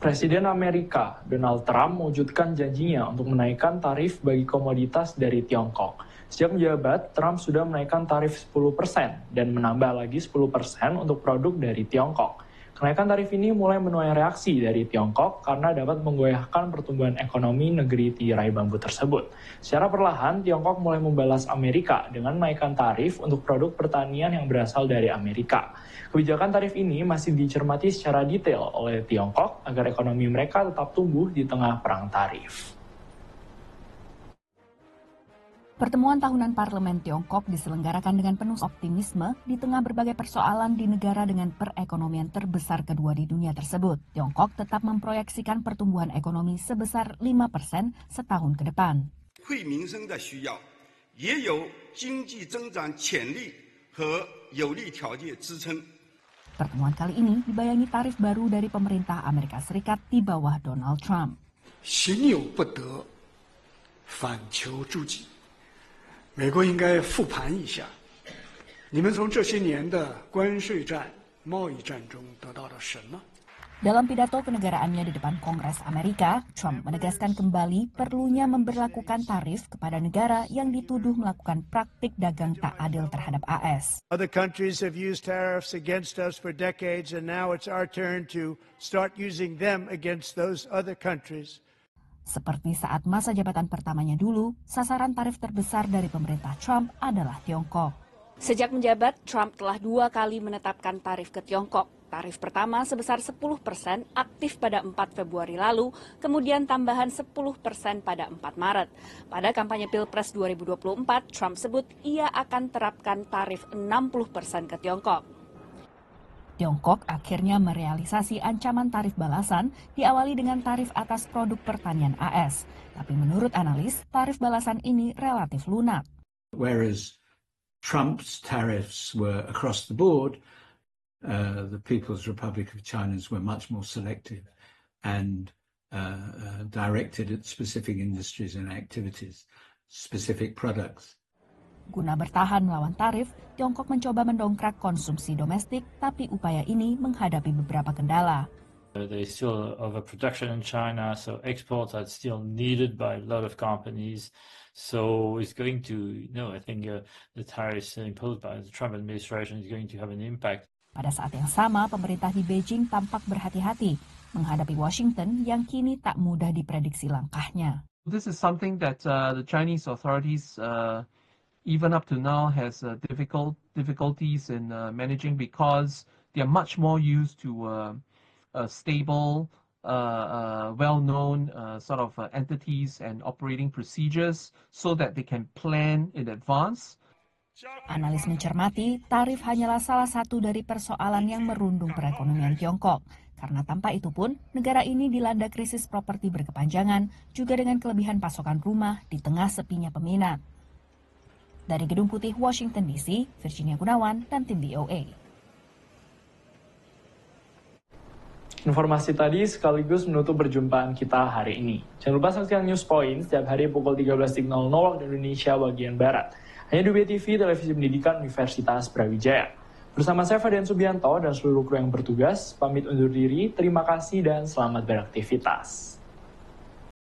Presiden Amerika, Donald Trump, mewujudkan janjinya untuk menaikkan tarif bagi komoditas dari Tiongkok. Sejak menjabat, Trump sudah menaikkan tarif 10% dan menambah lagi 10% untuk produk dari Tiongkok. Kenaikan tarif ini mulai menuai reaksi dari Tiongkok karena dapat menggoyahkan pertumbuhan ekonomi negeri tirai bambu tersebut. Secara perlahan, Tiongkok mulai membalas Amerika dengan menaikkan tarif untuk produk pertanian yang berasal dari Amerika. Kebijakan tarif ini masih dicermati secara detail oleh Tiongkok agar ekonomi mereka tetap tumbuh di tengah perang tarif. Pertemuan tahunan Parlemen Tiongkok diselenggarakan dengan penuh optimisme di tengah berbagai persoalan di negara dengan perekonomian terbesar kedua di dunia tersebut. Tiongkok tetap memproyeksikan pertumbuhan ekonomi sebesar 5% setahun ke depan. Pertemuan kali ini dibayangi tarif baru dari pemerintah Amerika Serikat di bawah Donald Trump. 美国应该复盘一下，你们从这些年的关税战、贸易战中得到了什么？ Dalam pidato kenegaraannya di depan Kongres Amerika, Trump menegaskan kembali perlunya memberlakukan tarif kepada negara yang dituduh melakukan praktik dagang tak adil terhadap AS. Other countries have used tariffs against us for decades, and now it's our turn to start using them against those other countries. Seperti saat masa jabatan pertamanya dulu, sasaran tarif terbesar dari pemerintah Trump adalah Tiongkok. Sejak menjabat, Trump telah 2 kali menetapkan tarif ke Tiongkok. Tarif pertama sebesar 10% aktif pada 4 Februari lalu, kemudian tambahan 10% pada 4 Maret. Pada kampanye Pilpres 2024, Trump sebut ia akan terapkan tarif 60% ke Tiongkok. Tiongkok akhirnya merealisasi ancaman tarif balasan diawali dengan tarif atas produk pertanian AS. Tapi menurut analis, tarif balasan ini relatif lunak. Whereas Trump's tariffs were across the board, the People's Republic of China's were much more selective and directed at specific industries and activities, specific products. Guna bertahan melawan tarif, Tiongkok mencoba mendongkrak konsumsi domestik, tapi upaya ini menghadapi beberapa kendala. There's still overproduction in China, so exports are still needed by a lot of companies. So it's going to, I think the tariffs imposed by the Trump administration is going to have an impact. Pada saat yang sama, pemerintah di Beijing tampak berhati-hati menghadapi Washington yang kini tak mudah diprediksi langkahnya. This is something that the Chinese authorities even up to now has difficulties in managing because they are much more used to stable, well-known sort of entities and operating procedures so that they can plan in advance. Analis mencermati, tarif hanyalah salah satu dari persoalan yang merundung perekonomian Tiongkok. Karena tanpa itu pun, negara ini dilanda krisis properti berkepanjangan, juga dengan kelebihan pasokan rumah di tengah sepinya peminat. Dari Gedung Putih, Washington DC, Virginia Gunawan dan tim VOA. Informasi tadi sekaligus menutup perjumpaan kita hari ini. Jangan lupa saksikan News Point setiap hari pukul 13.00 waktu Indonesia bagian Barat. Hanya di BTV, Televisi Pendidikan Universitas Brawijaya. Bersama saya Fadian Subianto dan seluruh kru yang bertugas, pamit undur diri, terima kasih dan selamat beraktivitas.